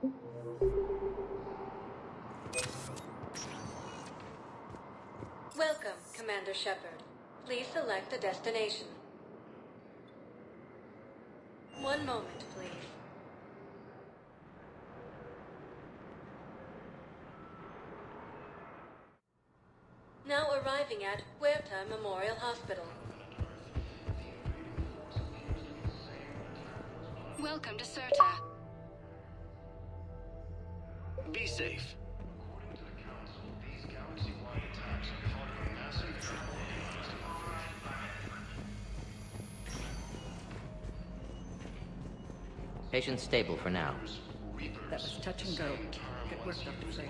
Welcome, Commander Shepard. Please select a destination. One moment, please. Now arriving at Huerta Memorial Hospital. Welcome to Serta. Be safe. According to the Council, these galaxy-wide attacks are part of a massive triple-organized operation. Patient stable for now. That was touch and go. It worked up to frame.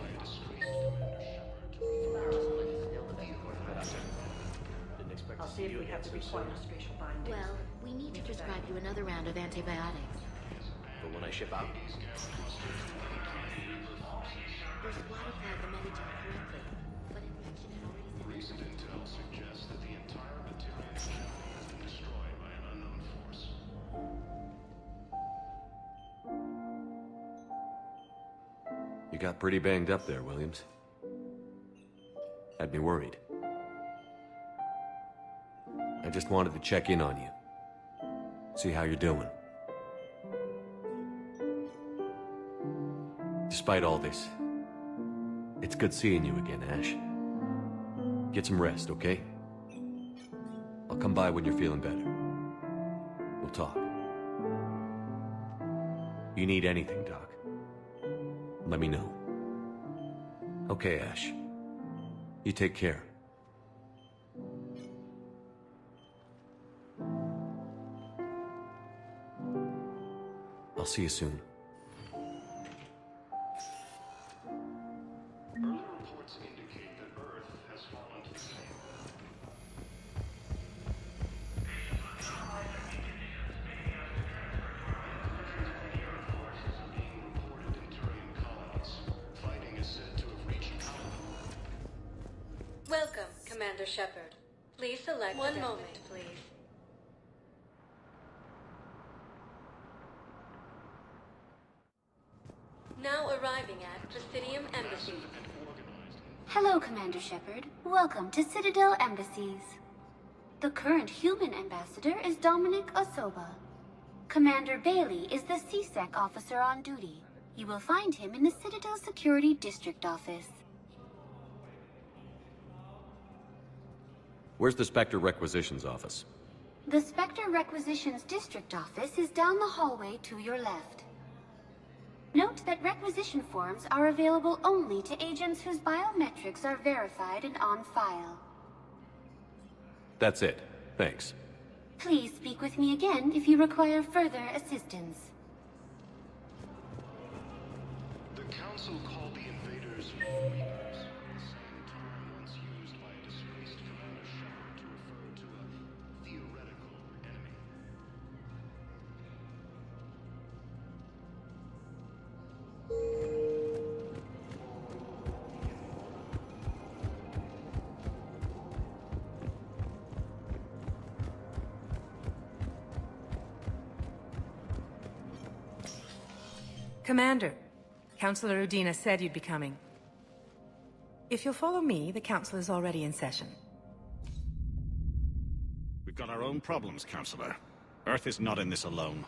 I'll see if we have the required spatial bindings. Well, we need to prescribe you another round of antibiotics. But when I ship out? Your squad applied the metagen correctly, but infection had already set in. Recent intel suggests that the entire Batarian ship has been destroyed by an unknown force. You got pretty banged up there, Williams. Had me worried. I just wanted to check in on you. See how you're doing. Despite all this, it's good seeing you again, Ash. Get some rest, okay? I'll come by when you're feeling better. We'll talk. You need anything, Doc, let me know. Okay, Ash. You take care. I'll see you soon. Early reports indicate that Earth has fallen to the same. Forces are being reported in Turian colonies. Fighting is said to have reached Welcome, Commander Shepard. Please select one moment, please. Now arriving at Presidium Embassy. Hello, Commander Shepard. Welcome to Citadel Embassies. The current human ambassador is Dominic Osoba. Commander Bailey is the CSEC officer on duty. You will find him in the Citadel Security District office. Where's the Spectre Requisitions office? The Spectre Requisitions District office is down the hallway to your left. Note that requisition forms are available only to agents whose biometrics are verified and on file. That's it. Thanks. Please speak with me again if you require further assistance. The Council called the invaders Reapers, the same term once used by a disgraced Commander Shepard to refer to a theoretical enemy. Commander, Councilor Udina said you'd be coming. If you'll follow me, the Council is already in session. We've got our own problems, Councilor. Earth is not in this alone.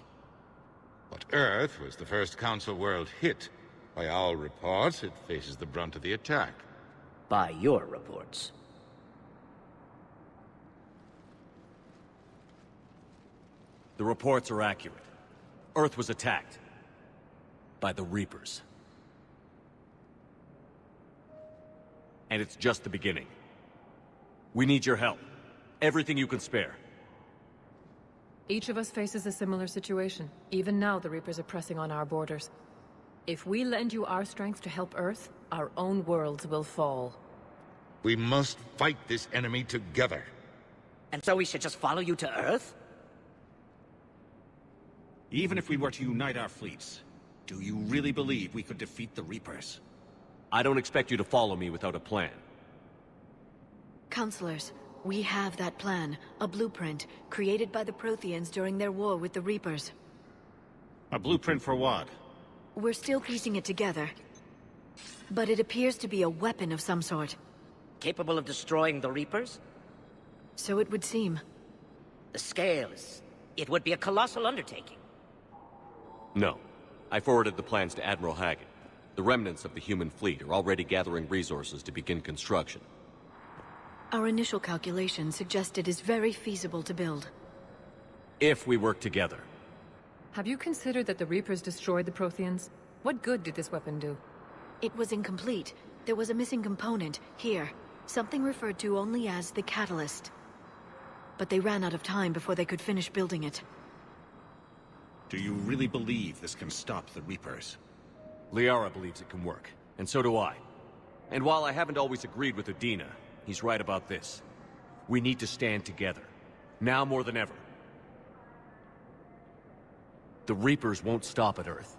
But Earth was the first Council world hit. By all reports, it faces the brunt of the attack. By your reports. The reports are accurate. Earth was attacked. By the Reapers. And it's just the beginning. We need your help. Everything you can spare. Each of us faces a similar situation. Even now, the Reapers are pressing on our borders. If we lend you our strength to help Earth, our own worlds will fall. We must fight this enemy together. And so we should just follow you to Earth? Even if we were to unite our fleets, do you really believe we could defeat the Reapers? I don't expect you to follow me without a plan. Counselors, we have that plan. A blueprint, created by the Protheans during their war with the Reapers. A blueprint for what? We're still piecing it together. But it appears to be a weapon of some sort. Capable of destroying the Reapers? So it would seem. The scales. It would be a colossal undertaking. No. I forwarded the plans to Admiral Haggett. The remnants of the human fleet are already gathering resources to begin construction. Our initial calculations suggest it is very feasible to build. If we work together. Have you considered that the Reapers destroyed the Protheans? What good did this weapon do? It was incomplete. There was a missing component, here. Something referred to only as the Catalyst. But they ran out of time before they could finish building it. Do you really believe this can stop the Reapers? Liara believes it can work, and so do I. And while I haven't always agreed with Udina, he's right about this. We need to stand together. Now more than ever. The Reapers won't stop at Earth.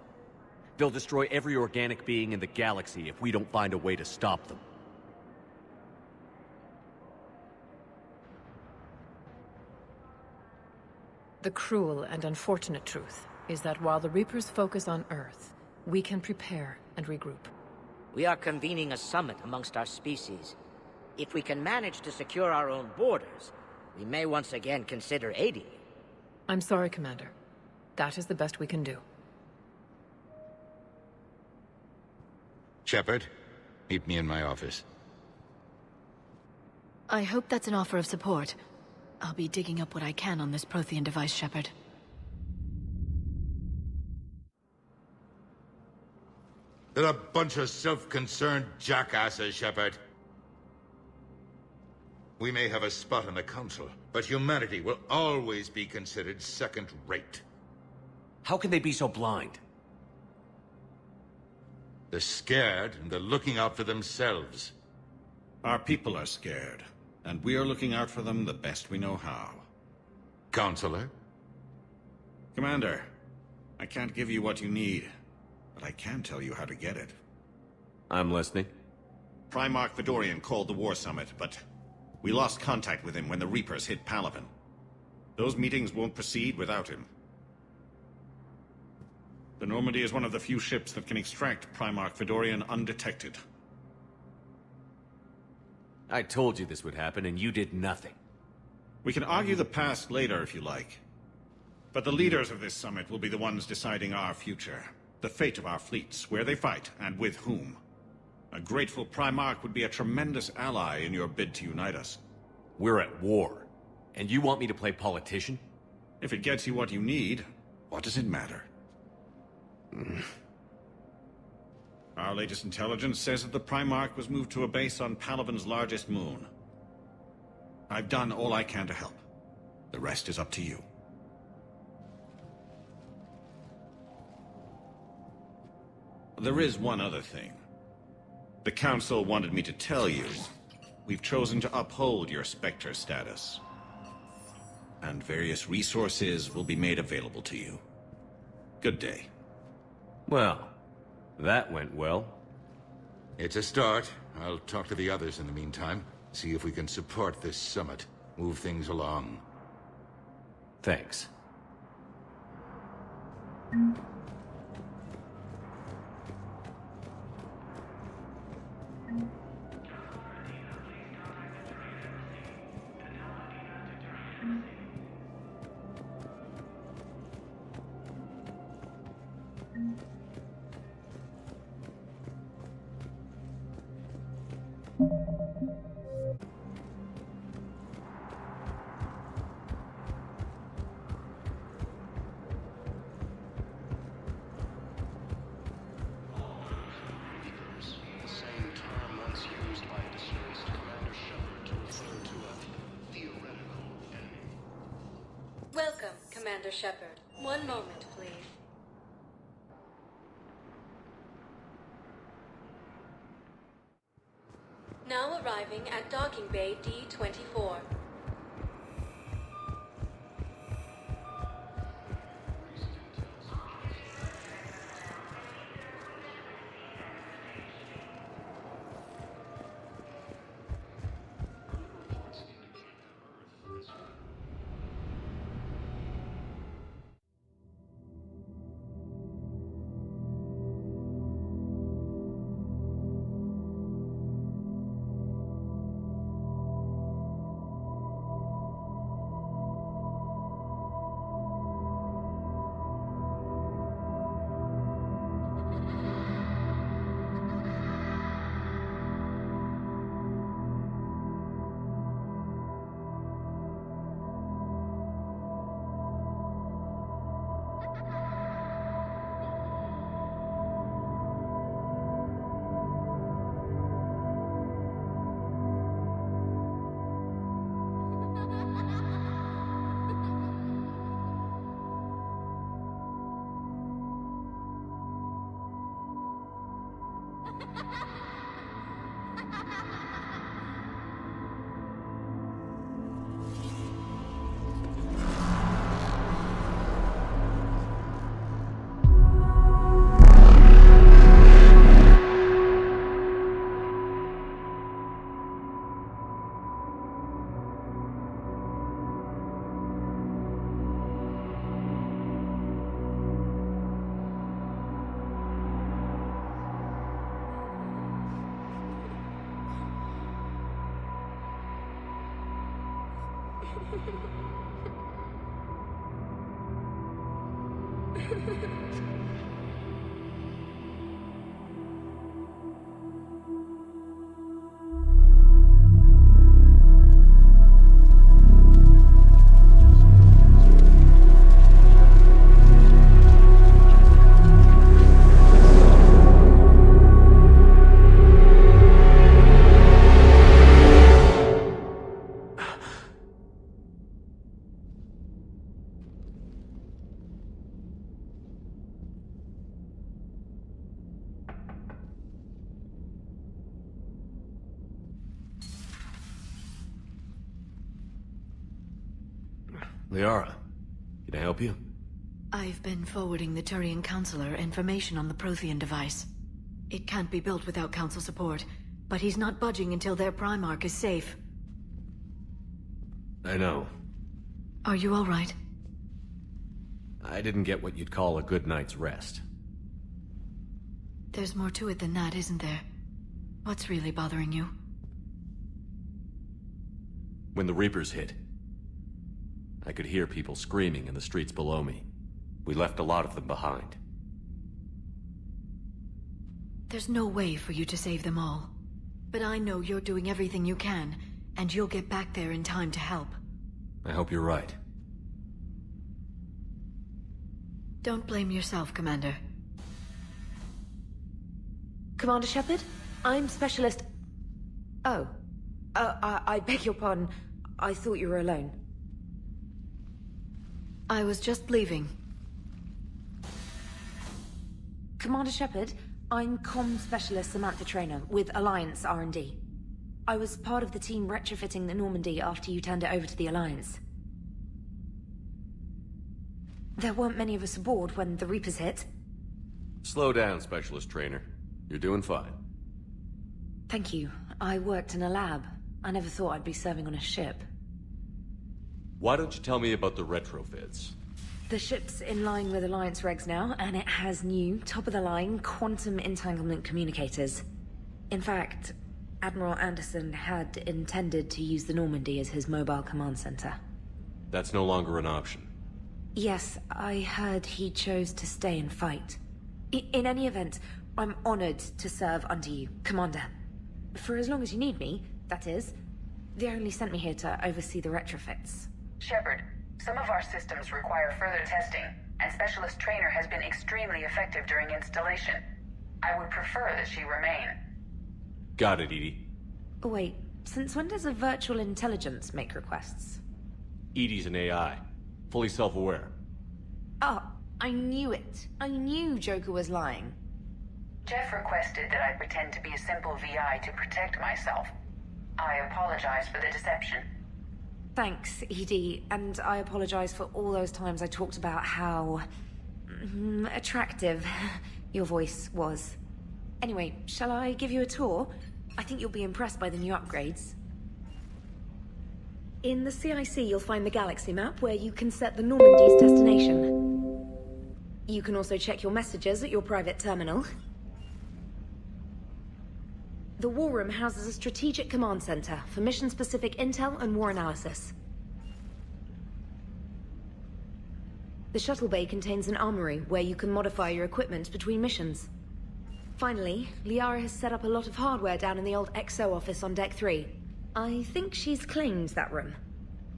They'll destroy every organic being in the galaxy if we don't find a way to stop them. The cruel and unfortunate truth is that while the Reapers focus on Earth, we can prepare and regroup. We are convening a summit amongst our species. If we can manage to secure our own borders, we may once again consider aiding you. I'm sorry, Commander. That is the best we can do. Shepard, meet me in my office. I hope that's an offer of support. I'll be digging up what I can on this Prothean device, Shepard. They're a bunch of self-concerned jackasses, Shepard. We may have a spot on the Council, but humanity will always be considered second-rate. How can they be so blind? They're scared, and they're looking out for themselves. Our people are scared, and we are looking out for them the best we know how. Counselor? Commander, I can't give you what you need, but I can tell you how to get it. I'm listening. Primarch Fedorian called the War Summit, but we lost contact with him when the Reapers hit Palaven. Those meetings won't proceed without him. The Normandy is one of the few ships that can extract Primarch Fedorian undetected. I told you this would happen, and you did nothing. We can argue the past later if you like. But the leaders of this summit will be the ones deciding our future. The fate of our fleets, where they fight, and with whom. A grateful Primarch would be a tremendous ally in your bid to unite us. We're at war. And you want me to play politician? If it gets you what you need, what does it matter? Our latest intelligence says that the Primarch was moved to a base on Palaven's largest moon. I've done all I can to help. The rest is up to you. There is one other thing. The Council wanted me to tell you, we've chosen to uphold your Spectre status. And various resources will be made available to you. Good day. Well, that went well. It's a start. I'll talk to the others in the meantime. See if we can support this summit. Move things along. Thanks. Welcome, Commander Shepard. One moment, please. Now arriving at Docking Bay D-24. Liara, can I help you? I've been forwarding the Turian Counselor information on the Prothean device. It can't be built without Council support, but he's not budging until their Primarch is safe. I know. Are you all right? I didn't get what you'd call a good night's rest. There's more to it than that, isn't there? What's really bothering you? When the Reapers hit, I could hear people screaming in the streets below me. We left a lot of them behind. There's no way for you to save them all. But I know you're doing everything you can, and you'll get back there in time to help. I hope you're right. Don't blame yourself, Commander. Commander Shepard? I'm Specialist... Oh. I beg your pardon. I thought you were alone. I was just leaving. Commander Shepard, I'm Comm Specialist Samantha Traynor with Alliance R&D. I was part of the team retrofitting the Normandy after you turned it over to the Alliance. There weren't many of us aboard when the Reapers hit. Slow down, Specialist Trainer. You're doing fine. Thank you. I worked in a lab. I never thought I'd be serving on a ship. Why don't you tell me about the retrofits? The ship's in line with Alliance regs now, and it has new, top-of-the-line, quantum entanglement communicators. In fact, Admiral Anderson had intended to use the Normandy as his mobile command center. That's no longer an option. Yes, I heard he chose to stay and fight. In any event, I'm honored to serve under you, Commander. For as long as you need me, that is. They only sent me here to oversee the retrofits. Shepard, some of our systems require further testing, and Specialist Trainer has been extremely effective during installation. I would prefer that she remain. Got it, EDI. Wait, since when does a virtual intelligence make requests? EDI's an AI. Fully self-aware. Oh, I knew it. I knew Joker was lying. Jeff requested that I pretend to be a simple VI to protect myself. I apologize for the deception. Thanks, EDI, and I apologize for all those times I talked about how... attractive your voice was. Anyway, shall I give you a tour? I think you'll be impressed by the new upgrades. In the CIC, you'll find the galaxy map where you can set the Normandy's destination. You can also check your messages at your private terminal. The War Room houses a strategic command center for mission-specific intel and war analysis. The shuttle bay contains an armory where you can modify your equipment between missions. Finally, Liara has set up a lot of hardware down in the old XO office on Deck 3. I think she's claimed that room.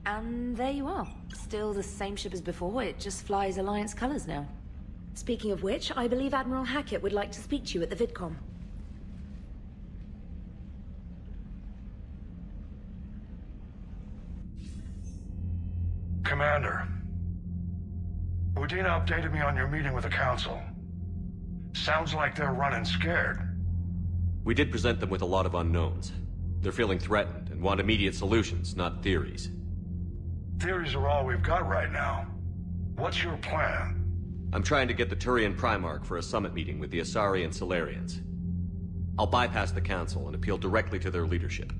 And there you are. Still the same ship as before, it just flies Alliance colors now. Speaking of which, I believe Admiral Hackett would like to speak to you at the VidCom. Commander, Udina updated me on your meeting with the Council. Sounds like they're running scared. We did present them with a lot of unknowns. They're feeling threatened and want immediate solutions, not theories. Theories are all we've got right now. What's your plan? I'm trying to get the Turian Primarch for a summit meeting with the Asari and Solarians. I'll bypass the Council and appeal directly to their leadership.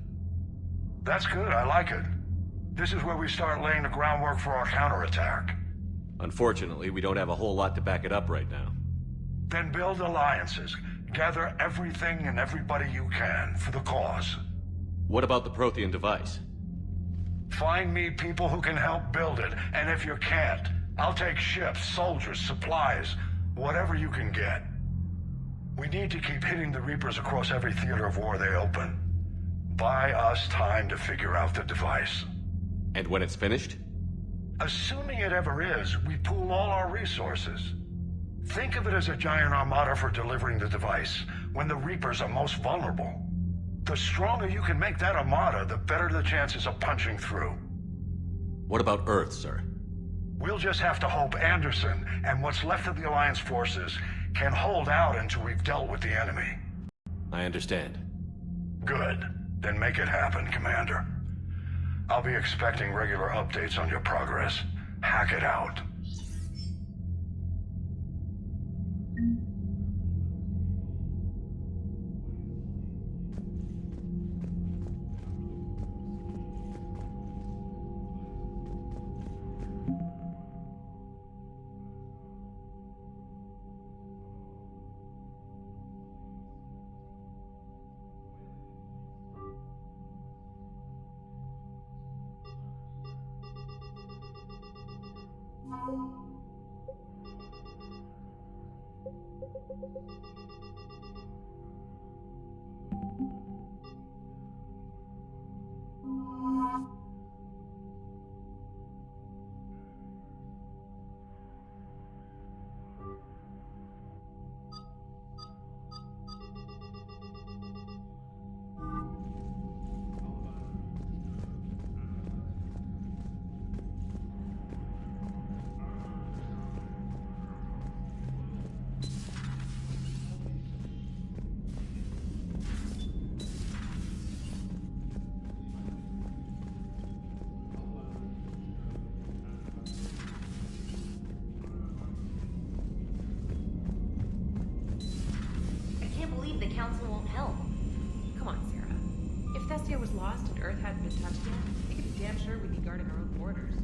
That's good, I like it. This is where we start laying the groundwork for our counterattack. Unfortunately, we don't have a whole lot to back it up right now. Then build alliances. Gather everything and everybody you can for the cause. What about the Prothean device? Find me people who can help build it, and if you can't, I'll take ships, soldiers, supplies, whatever you can get. We need to keep hitting the Reapers across every theater of war they open. Buy us time to figure out the device. And when it's finished? Assuming it ever is, we pool all our resources. Think of it as a giant armada for delivering the device, when the Reapers are most vulnerable. The stronger you can make that armada, the better the chances of punching through. What about Earth, sir? We'll just have to hope Anderson, and what's left of the Alliance forces, can hold out until we've dealt with the enemy. I understand. Good. Then make it happen, Commander. I'll be expecting regular updates on your progress. Hack it out. The Council won't help. Come on, Sarah. If Thestia was lost and Earth hadn't been touched yet, we could be damn sure we'd be guarding our own borders.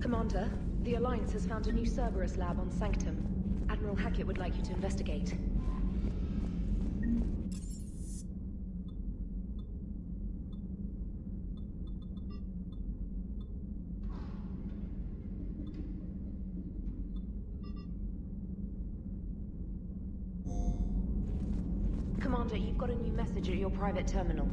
Commander, the Alliance has found a new Cerberus lab on Sanctum. Admiral Hackett would like you to investigate. Commander, you've got a new message at your private terminal.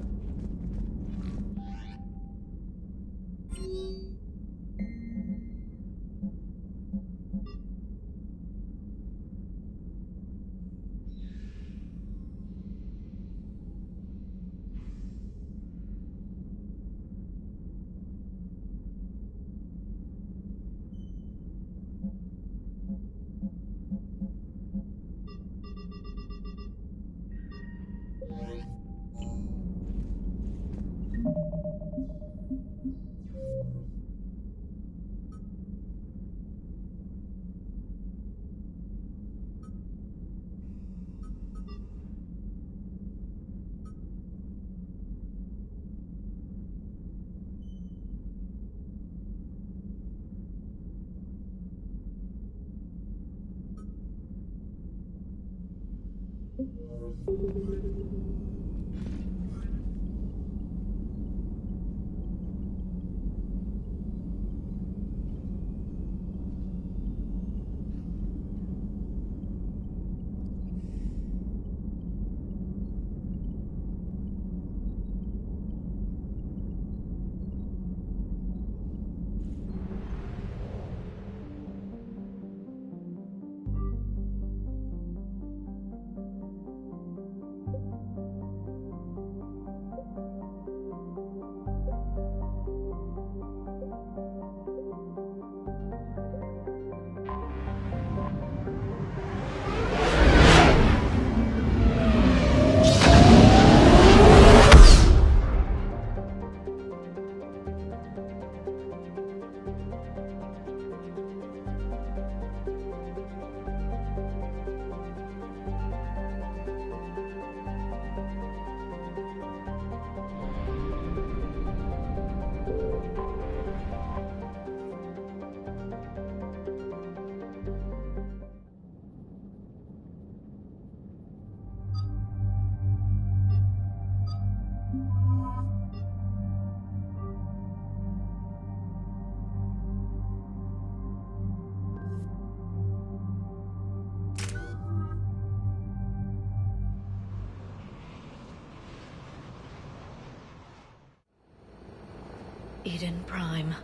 Eden Prime.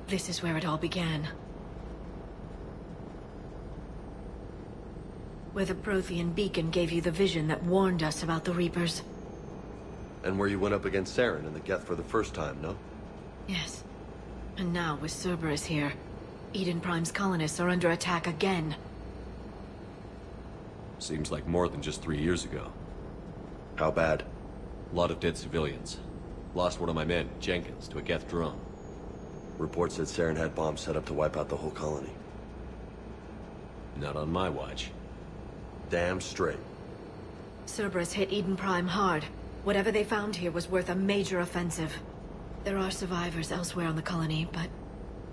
This is where it all began. Where the Prothean beacon gave you the vision that warned us about the Reapers. And where you went up against Saren and the Geth for the first time, no? Yes. And now, with Cerberus here, Eden Prime's colonists are under attack again. Seems like more than just 3 years ago. How bad? A lot of dead civilians. Lost one of my men, Jenkins, to a Geth drone. Reports said Saren had bombs set up to wipe out the whole colony. Not on my watch. Damn straight. Cerberus hit Eden Prime hard. Whatever they found here was worth a major offensive. There are survivors elsewhere on the colony, but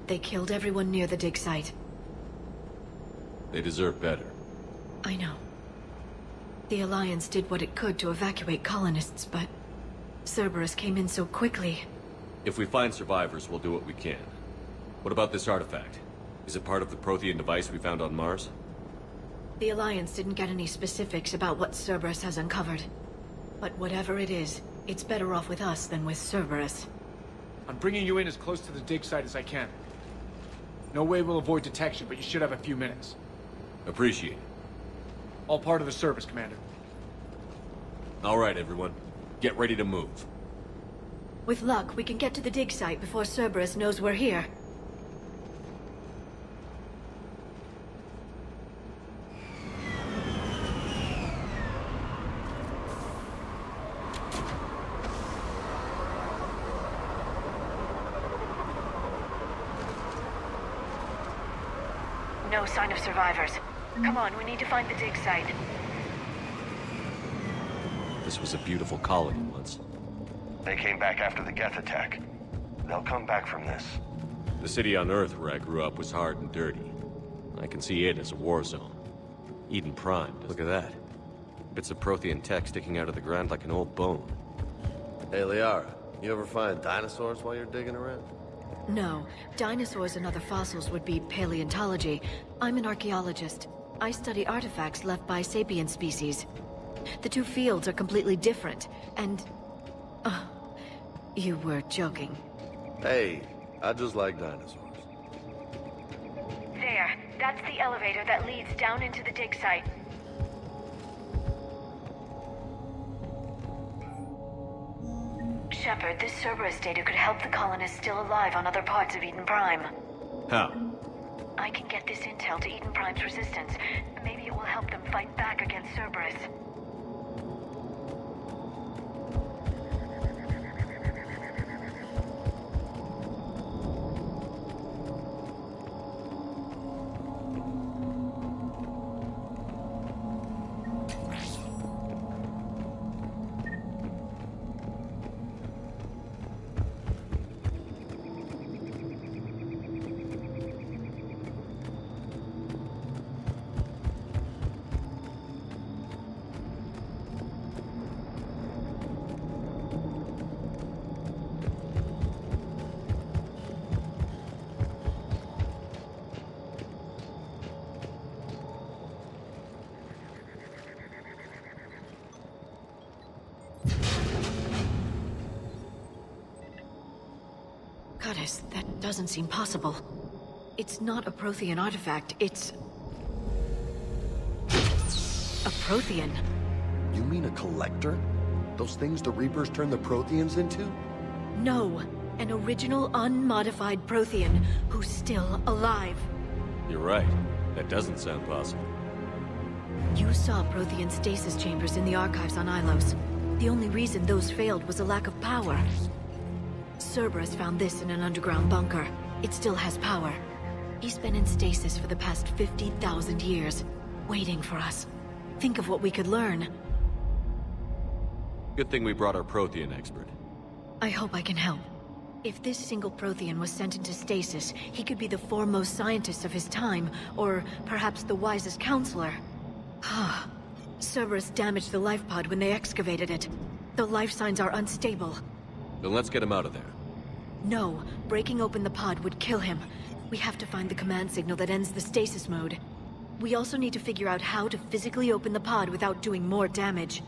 they killed everyone near the dig site. They deserve better. I know. The Alliance did what it could to evacuate colonists, but Cerberus came in so quickly. If we find survivors, we'll do what we can. What about this artifact? Is it part of the Prothean device we found on Mars? The Alliance didn't get any specifics about what Cerberus has uncovered. But whatever it is, it's better off with us than with Cerberus. I'm bringing you in as close to the dig site as I can. No way we'll avoid detection, but you should have a few minutes. Appreciate it. All part of the service, Commander. All right, everyone. Get ready to move. With luck, we can get to the dig site before Cerberus knows we're here. No sign of survivors. Come on, we need to find the dig site. This was a beautiful colony once. They came back after the Geth attack. They'll come back from this. The city on Earth where I grew up was hard and dirty. I can see it as a war zone. Eden Prime. Look at that. Bits of Prothean tech sticking out of the ground like an old bone. Hey, Liara, you ever find dinosaurs while you're digging around? No. Dinosaurs and other fossils would be paleontology. I'm an archaeologist. I study artifacts left by sapient species. The two fields are completely different, and... you were joking. Hey, I just like dinosaurs. There. That's the elevator that leads down into the dig site. Shepard, this Cerberus data could help the colonists still alive on other parts of Eden Prime. How? I can get this intel to Eden Prime's resistance. Maybe it will help them fight back against Cerberus. Goddess, that doesn't seem possible. It's not a Prothean artifact, it's... a Prothean. You mean a collector? Those things the Reapers turned the Protheans into? No, an original unmodified Prothean who's still alive. You're right. That doesn't sound possible. You saw Prothean stasis chambers in the archives on Ilos. The only reason those failed was a lack of power. Cerberus found this in an underground bunker. It still has power. He's been in stasis for the past 50,000 years, waiting for us. Think of what we could learn. Good thing we brought our Prothean expert. I hope I can help. If this single Prothean was sent into stasis, he could be the foremost scientist of his time, or perhaps the wisest counselor. Cerberus damaged the life pod when they excavated it. The life signs are unstable. Then let's get him out of there. No, breaking open the pod would kill him. We have to find the command signal that ends the stasis mode. We also need to figure out how to physically open the pod without doing more damage.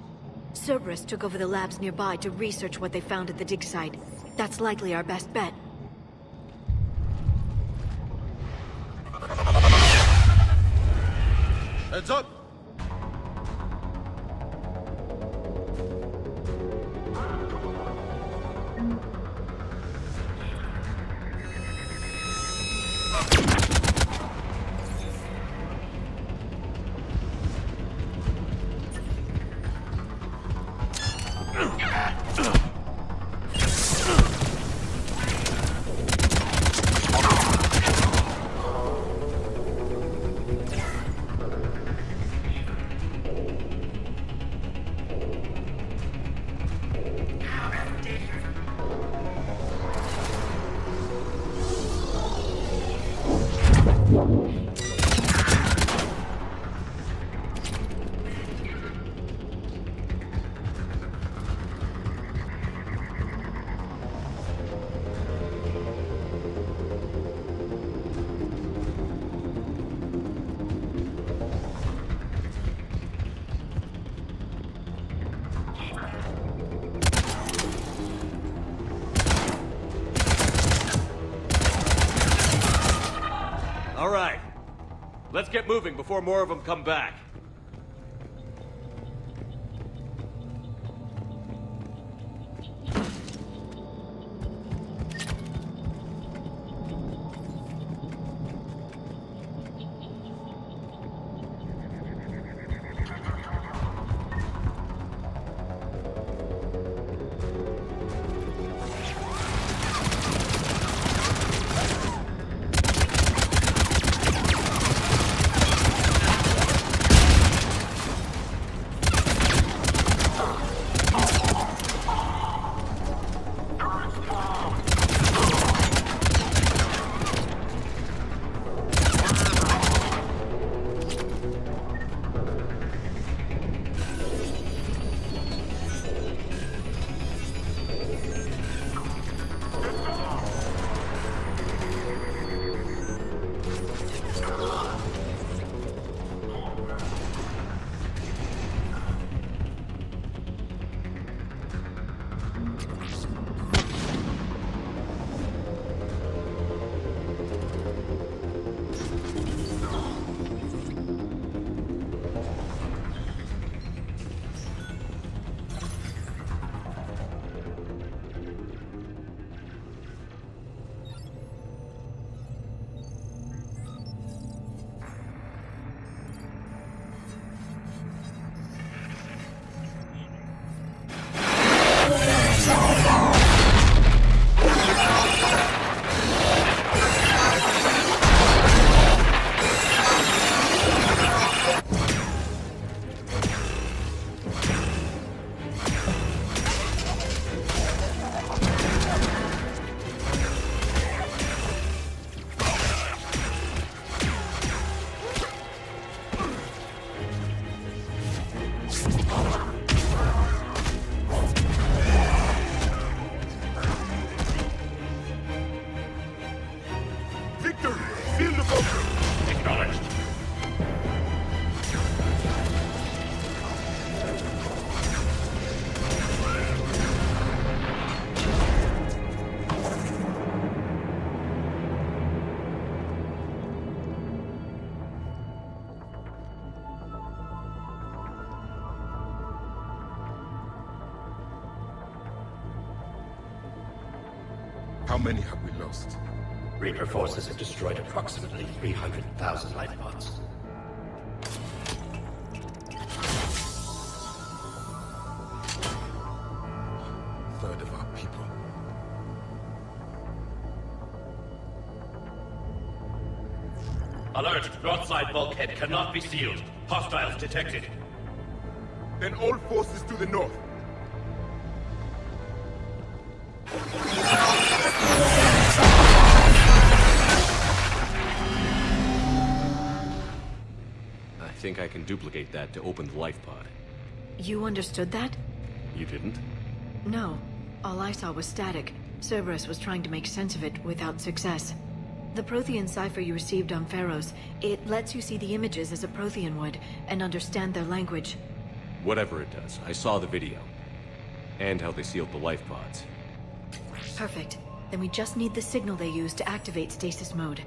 Cerberus took over the labs nearby to research what they found at the dig site. That's likely our best bet. Heads up! All right. Let's get moving before more of them come back. How many have we lost? Reaper forces have destroyed approximately 300,000 life pods. Third of our people. Alert! Northside bulkhead cannot be sealed. Hostiles detected. Then all forces to the north. I think I can duplicate that to open the life pod. You understood that? You didn't? No. All I saw was static. Cerberus was trying to make sense of it without success. The Prothean cipher you received on Pharaohs, it lets you see the images as a Prothean would, and understand their language. Whatever it does, I saw the video. And how they sealed the life pods. Perfect. Then we just need the signal they used to activate stasis mode.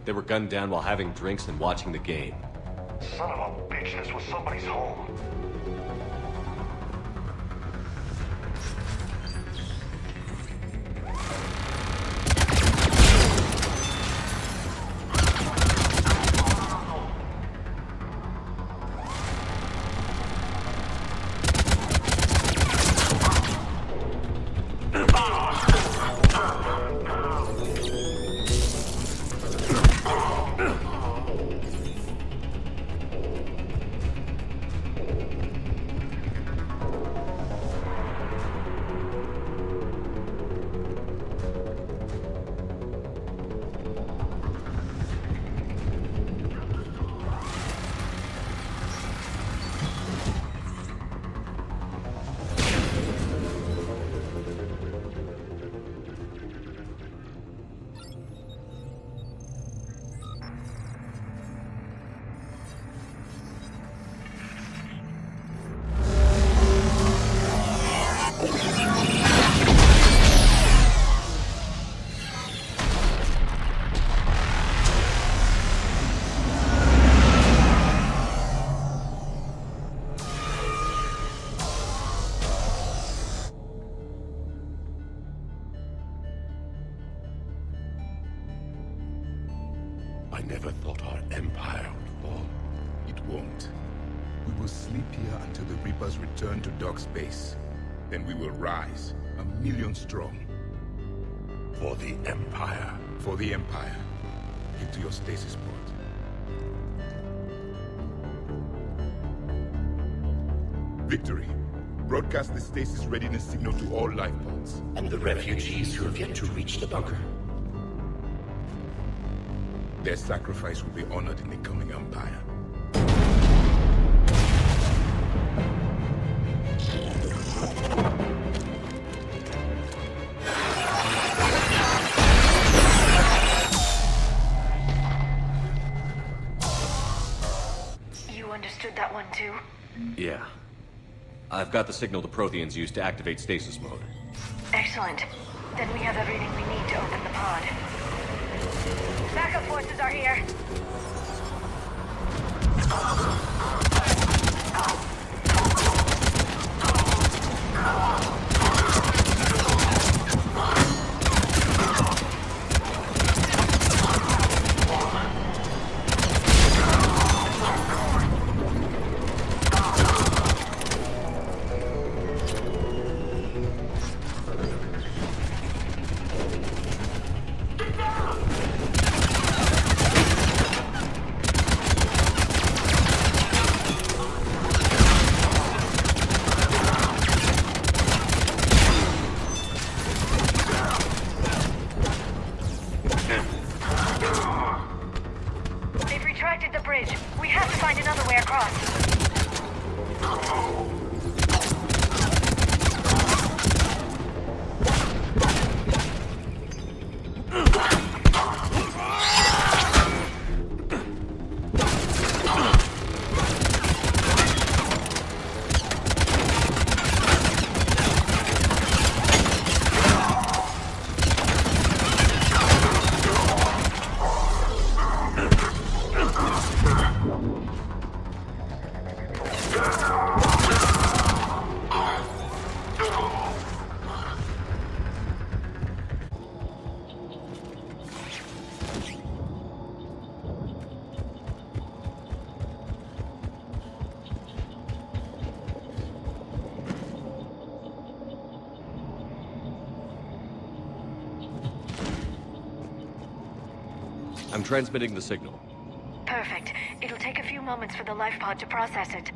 They were gunned down while having drinks and watching the game. Son of a bitch, this was somebody's home. I never thought our empire would fall. It won't. We will sleep here until the Reapers return to Dock Space. Then we will rise, 1,000,000 strong. For the Empire. For the Empire. Get to your stasis pod. Victory. Broadcast the stasis readiness signal to all life pods. And the refugees who have yet to reach the bunker. Their sacrifice will be honored in the coming Empire. You understood that one too? Yeah. I've got the signal the Protheans use to activate stasis mode. Excellent. Then we have everything we need to open the pod. Backup forces are here. I'm transmitting the signal. Perfect. It'll take a few moments for the life pod to process it.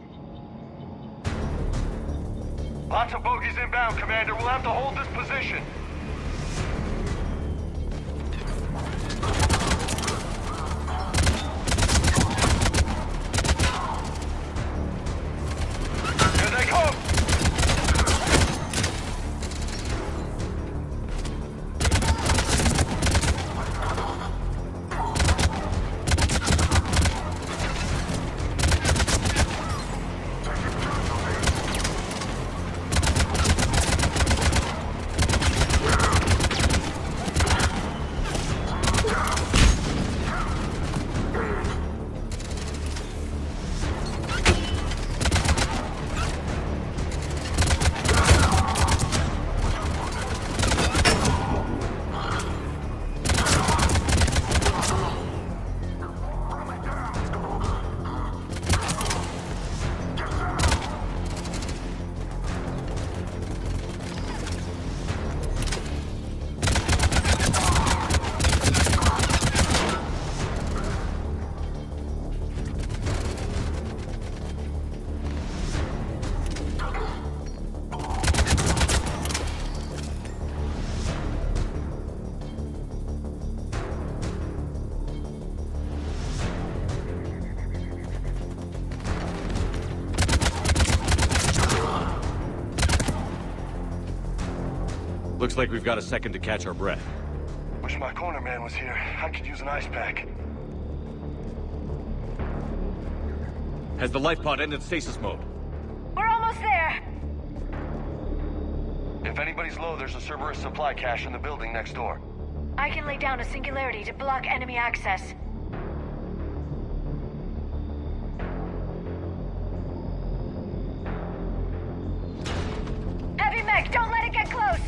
Lots of bogies inbound, Commander. We'll have to hold this position. Here they come! Looks like we've got a second to catch our breath. Wish my corner man was here. I could use an ice pack. Has the life pod ended stasis mode? We're almost there! If anybody's low, there's a Cerberus supply cache in the building next door. I can lay down a singularity to block enemy access. Heavy mech, don't let it get close!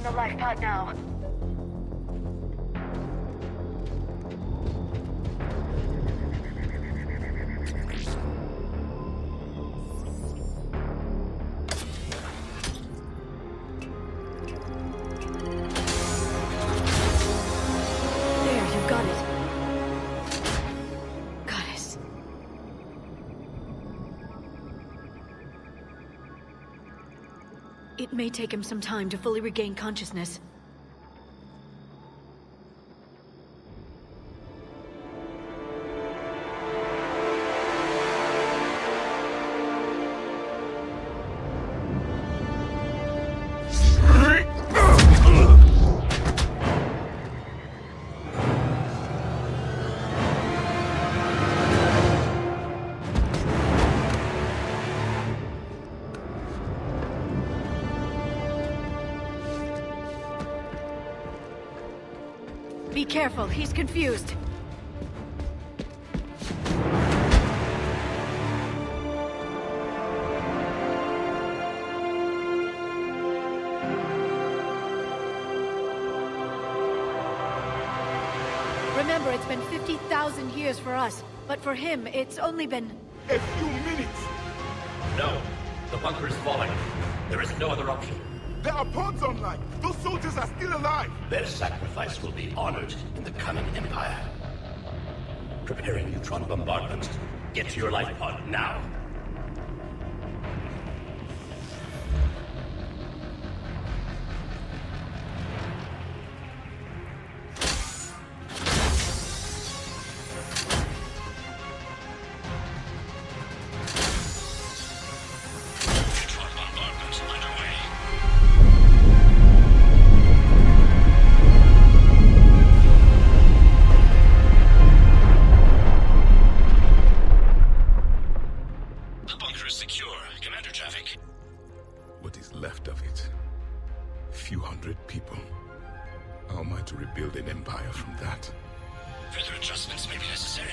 The life pod now. There, you got it. Goddess. It may take him some time to fully regain consciousness. Be careful, he's confused. Remember, it's been 50,000 years for us, but for him, it's only been... A few minutes! No, the bunker is falling. There is no other option. There are pods online! Those soldiers are still alive! Their sacrifice will be honored in the coming Empire. Preparing neutron bombardment. Get to your life pod now. What is left of it? A few hundred people. How am I to rebuild an empire from that? Further adjustments may be necessary.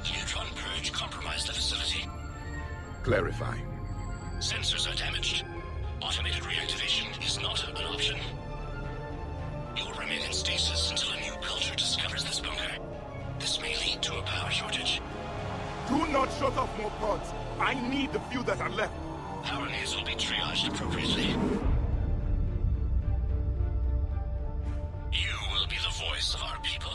The neutron purge compromised the facility. Clarify. Sensors are damaged. Automated reactivation is not an option. You will remain in stasis until a new culture discovers this bunker. This may lead to a power shortage. Do not shut off more pods. I need the few that are left. Power needs will be triaged appropriately. You will be the voice of our people.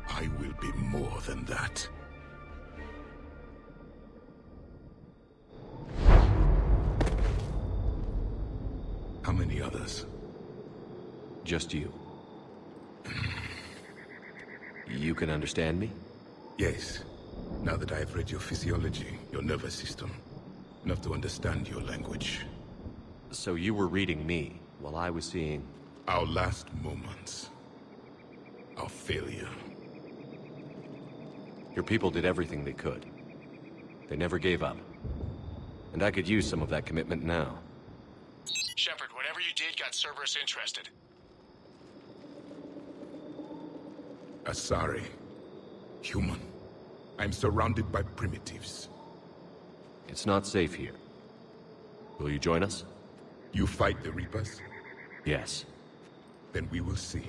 I will be more than that. others. Just you. You can understand me? Yes. Now that I've read your physiology, your nervous system, enough to understand your language. So you were reading me, while I was seeing... Our last moments. Our failure. Your people did everything they could. They never gave up. And I could use some of that commitment now. Shepard, whatever you did got Cerberus interested. Asari. Human. I'm surrounded by primitives. It's not safe here. Will you join us? You fight the Reapers? Yes. Then we will see.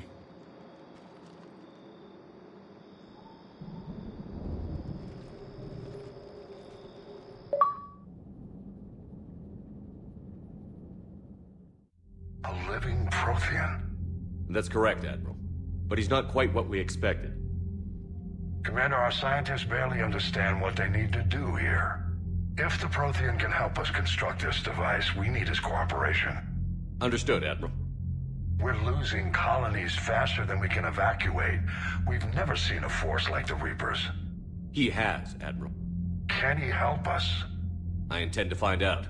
A living Prothean? That's correct, Admiral. But he's not quite what we expected. Commander, our scientists barely understand what they need to do here. If the Prothean can help us construct this device, we need his cooperation. Understood, Admiral. We're losing colonies faster than we can evacuate. We've never seen a force like the Reapers. He has, Admiral. Can he help us? I intend to find out.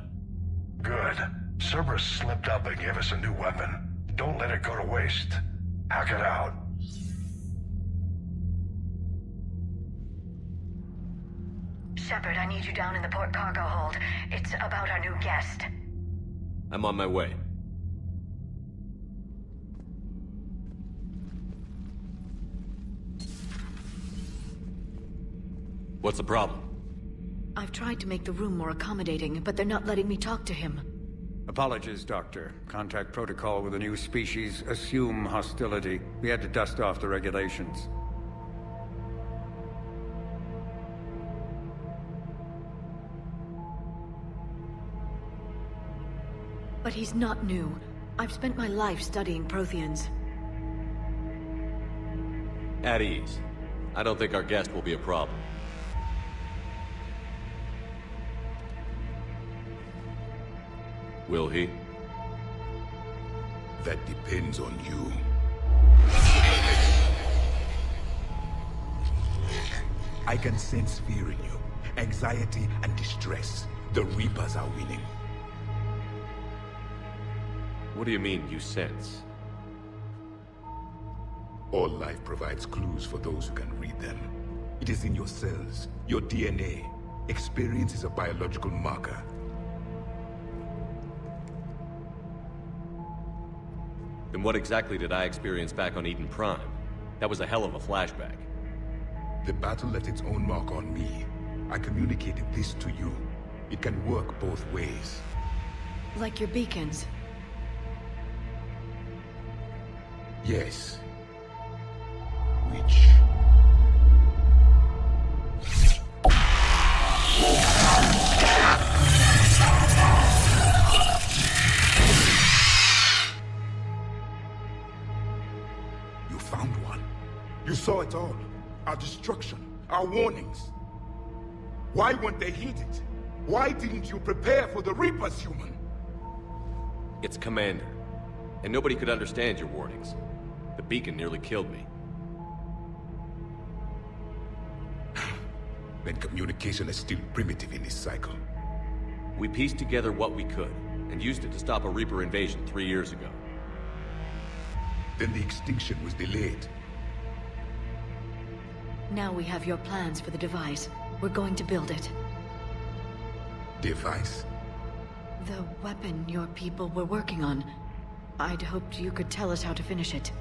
Good. Cerberus slipped up and gave us a new weapon. Don't let it go to waste. Hack it out. Shepard, I need you down in the port cargo hold. It's about our new guest. I'm on my way. What's the problem? I've tried to make the room more accommodating, but they're not letting me talk to him. Apologies, Doctor. Contact protocol with a new species. Assume hostility. We had to dust off the regulations. But he's not new. I've spent my life studying Protheans. At ease. I don't think our guest will be a problem. Will he? That depends on you. I can sense fear in you. Anxiety and distress. The Reapers are winning. What do you mean, you sense? All life provides clues for those who can read them. It is in your cells, your DNA. Experience is a biological marker. Then what exactly did I experience back on Eden Prime? That was a hell of a flashback. The battle left its own mark on me. I communicated this to you. It can work both ways. Like your beacons. Yes. Which... You found one. You saw it all. Our destruction. Our warnings. Why weren't they heeded? Why didn't you prepare for the Reapers, human? It's Commander. And nobody could understand your warnings. The beacon nearly killed me. Then communication is still primitive in this cycle. We pieced together what we could, and used it to stop a Reaper invasion 3 years ago. Then the extinction was delayed. Now we have your plans for the device. We're going to build it. Device? The weapon your people were working on. I'd hoped you could tell us how to finish it.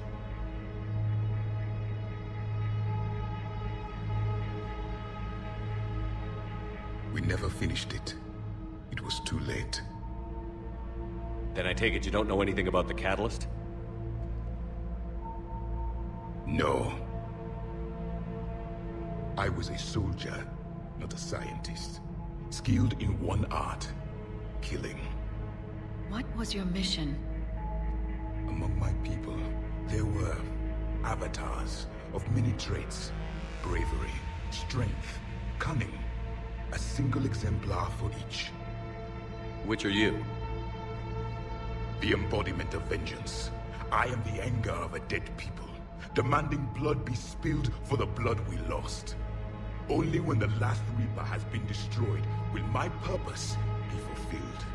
We never finished it. It was too late. Then I take it you don't know anything about the catalyst? No. I was a soldier, not a scientist. Skilled in one art. Killing. What was your mission? Among my people, there were avatars of many traits. Bravery, strength, cunning. A single exemplar for each. Which are you? the embodiment of vengeance. I am the anger of a dead people, demanding blood be spilled for the blood we lost. Only when the last Reaper has been destroyed will my purpose be fulfilled.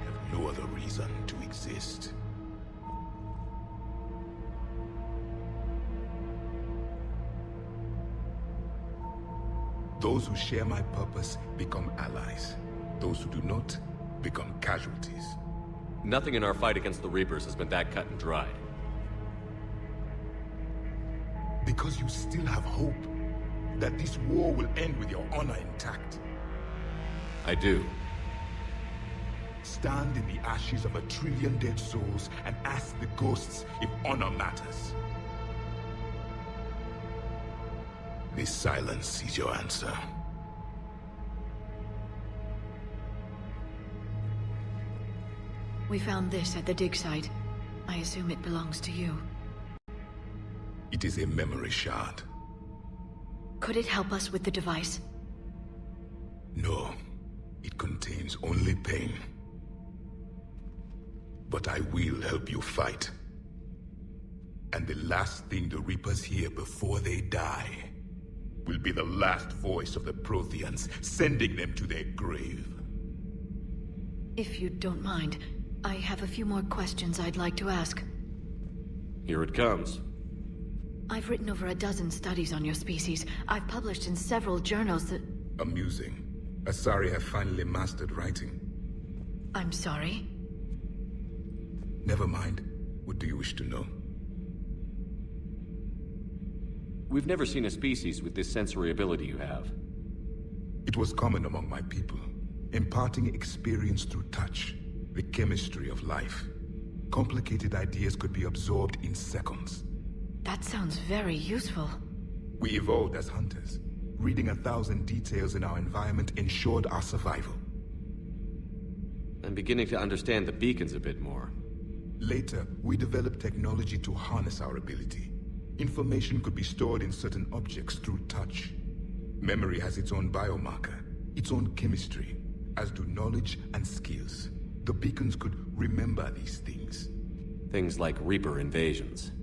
I have no other reason to exist. Those who share my purpose become allies. Those who do not become casualties. Nothing in our fight against the Reapers has been that cut and dried. Because you still have hope that this war will end with your honor intact. I do. Stand in the ashes of 1 trillion dead souls and ask the ghosts if honor matters. This silence is your answer. We found this at the dig site. I assume it belongs to you. It is a memory shard. Could it help us with the device? No. It contains only pain. But I will help you fight. And the last thing the Reapers hear before they die will be the last voice of the Protheans, sending them to their grave. If you don't mind, I have a few more questions I'd like to ask. Here it comes. I've written over a dozen studies on your species. I've published in several journals that... Amusing. Asari have finally mastered writing. I'm sorry? Never mind. What do you wish to know? We've never seen a species with this sensory ability you have. It was common among my people, imparting experience through touch, the chemistry of life. Complicated ideas could be absorbed in seconds. That sounds very useful. We evolved as hunters. Reading 1,000 details in our environment ensured our survival. I'm beginning to understand the beacons a bit more. Later, we developed technology to harness our ability. Information could be stored in certain objects through touch. Memory has its own biomarker, its own chemistry, as do knowledge and skills. The beacons could remember these things. Things like Reaper invasions.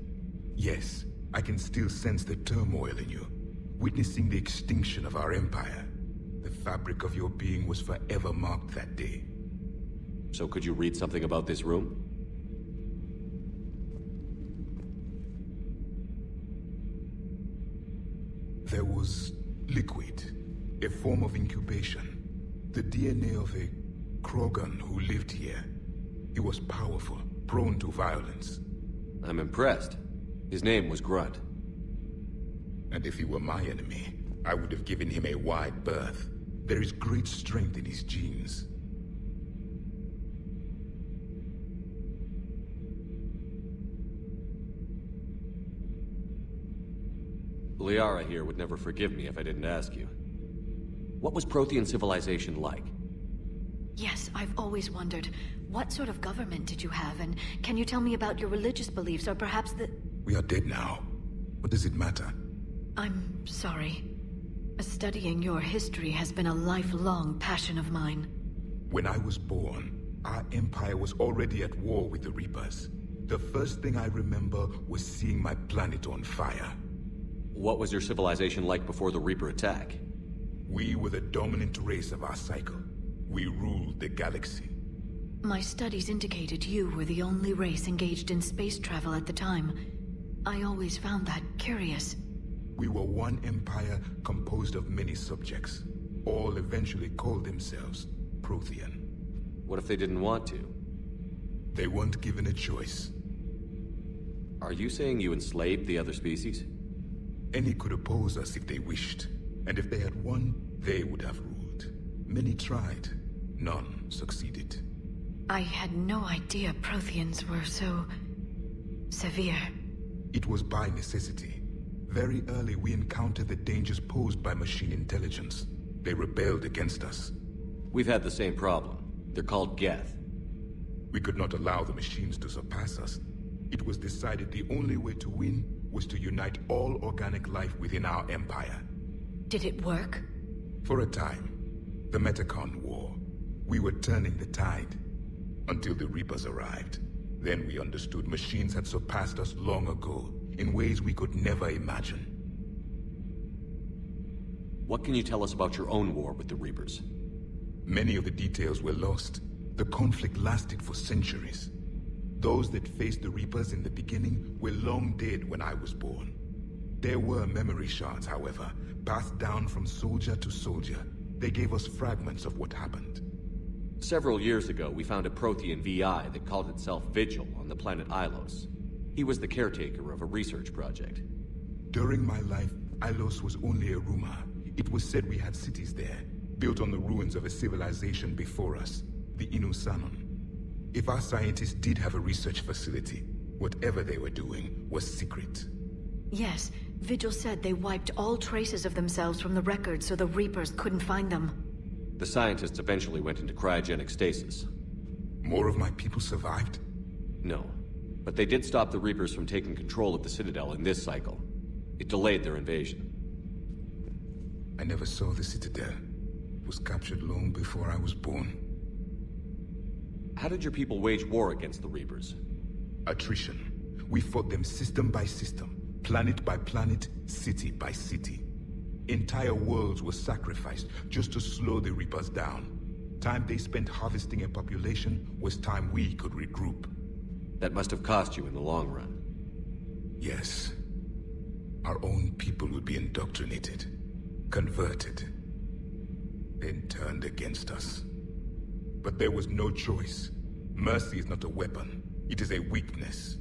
Yes, I can still sense the turmoil in you, witnessing the extinction of our empire. The fabric of your being was forever marked that day. So could you read something about this room? There was liquid, a form of incubation. The DNA of a Krogan who lived here. He was powerful, prone to violence. I'm impressed. His name was Grunt. And if he were my enemy, I would have given him a wide berth. There is great strength in his genes. Liara here would never forgive me if I didn't ask you. What was Prothean civilization like? Yes, I've always wondered, what sort of government did you have, and can you tell me about your religious beliefs, or perhaps the... We are dead now. What does it matter? I'm sorry. Studying your history has been a lifelong passion of mine. When I was born, our empire was already at war with the Reapers. The first thing I remember was seeing my planet on fire. What was your civilization like before the Reaper attack? We were the dominant race of our cycle. We ruled the galaxy. My studies indicated you were the only race engaged in space travel at the time. I always found that curious. We were one empire composed of many subjects. All eventually called themselves Prothean. What if they didn't want to? They weren't given a choice. Are you saying you enslaved the other species? Any could oppose us if they wished. And if they had won, they would have ruled. Many tried. None succeeded. I had no idea Protheans were so... severe. It was by necessity. Very early we encountered the dangers posed by machine intelligence. They rebelled against us. We've had the same problem. They're called Geth. We could not allow the machines to surpass us. It was decided the only way to win was to unite all organic life within our empire. Did it work? For a time. The Metacon War. We were turning the tide. Until the Reapers arrived. Then we understood machines had surpassed us long ago, in ways we could never imagine. What can you tell us about your own war with the Reapers? Many of the details were lost. The conflict lasted for centuries. Those that faced the Reapers in the beginning were long dead when I was born. There were memory shards, however, passed down from soldier to soldier. They gave us fragments of what happened. Several years ago, we found a Prothean VI that called itself Vigil on the planet Ilos. He was the caretaker of a research project. During my life, Ilos was only a rumor. It was said we had cities there, built on the ruins of a civilization before us, the Inusanon. If our scientists did have a research facility, whatever they were doing was secret. Yes, Vigil said they wiped all traces of themselves from the records so the Reapers couldn't find them. The scientists eventually went into cryogenic stasis. More of my people survived? No, but they did stop the Reapers from taking control of the Citadel in this cycle. It delayed their invasion. I never saw the Citadel. It was captured long before I was born. How did your people wage war against the Reapers? Attrition. We fought them system by system, planet by planet, city by city. Entire worlds were sacrificed just to slow the Reapers down. Time they spent harvesting a population was time we could regroup. That must have cost you in the long run. Yes. Our own people would be indoctrinated, converted, then turned against us. But there was no choice. Mercy is not a weapon. It is a weakness.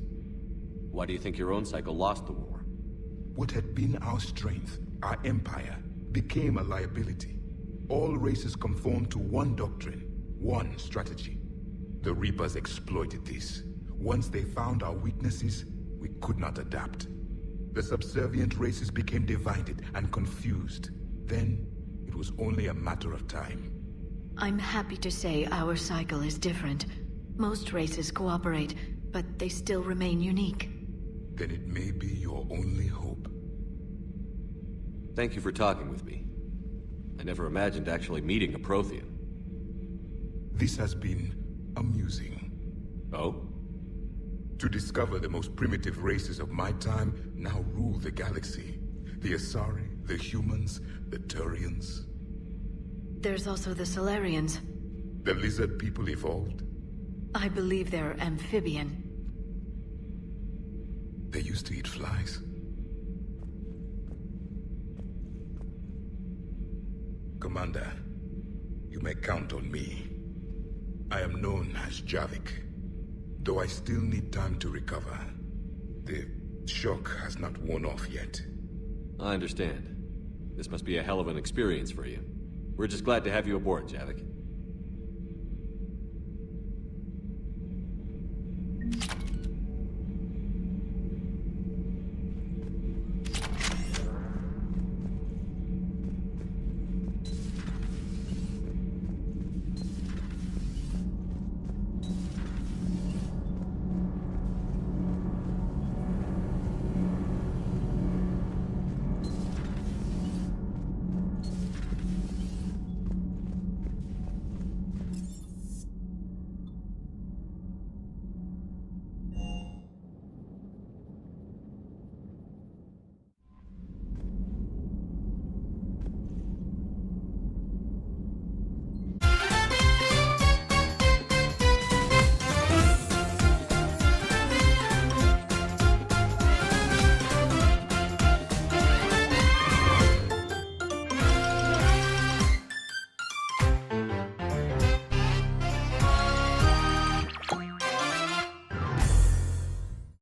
Why do you think your own cycle lost the war? What had been our strength, our empire, became a liability. All races conformed to one doctrine, one strategy. The Reapers exploited this. Once they found our weaknesses, we could not adapt. The subservient races became divided and confused. Then, it was only a matter of time. I'm happy to say our cycle is different. Most races cooperate, but they still remain unique. Then it may be your only hope. Thank you for talking with me. I never imagined actually meeting a Prothean. This has been amusing. Oh? To discover the most primitive races of my time now rule the galaxy. The Asari, the humans, the Turians. There's also the Solarians. The lizard people evolved? I believe they're amphibian. They used to eat flies. Commander, you may count on me. I am known as Javik, though I still need time to recover. The shock has not worn off yet. I understand. This must be a hell of an experience for you. We're just glad to have you aboard, Javik.